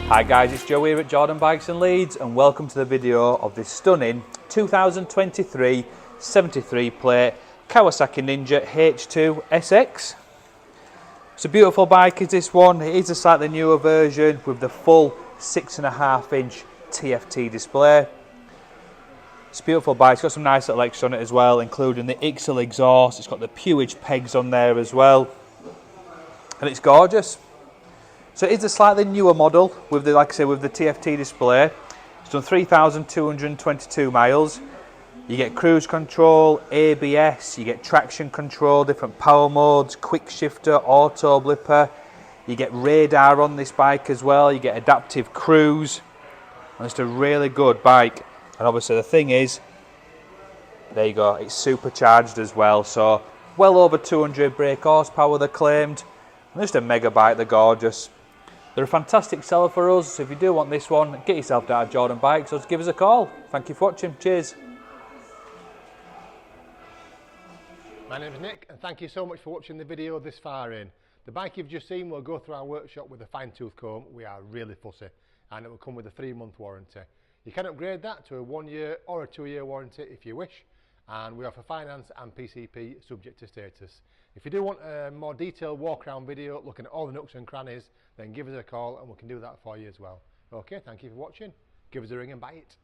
Hi guys, it's Joe here at Jordan Bikes and Leeds and welcome to the video of this stunning 2023 73 plate Kawasaki Ninja H2 SX. It's a beautiful bike is this one. It is a slightly newer version with the full 6.5 inch TFT display. It's a beautiful bike, it's got some nice little extras on it as well, including the IXIL exhaust. It's got the Puig pegs on there as well, and it's gorgeous. So it is a slightly newer model with the, like I say, with the TFT display. It's done 3,222 miles. You get cruise control, ABS, you get traction control, different power modes, quickshifter, autoblipper. You get radar on this bike as well. You get adaptive cruise. And it's a really good bike. And obviously the thing is, there you go, it's supercharged as well. So well over 200 brake horsepower they're claimed. And just a mega bike, they're gorgeous. They're a fantastic seller for us, so if you do want this one, get yourself down to Jordan Bikes or just give us a call. Thank you for watching. Cheers. My name is Nick and thank you so much for watching the video this far in. The bike you've just seen will go through our workshop with a fine tooth comb. We are really fussy, and it will come with a 3-month warranty. You can upgrade that to a 1-year or a 2-year warranty if you wish, and we offer finance and PCP subject to status. If you do want a more detailed walk around video looking at all the nooks and crannies, then give us a call and we can do that for you as well. Okay, thank you for watching. Give us a ring and buy it.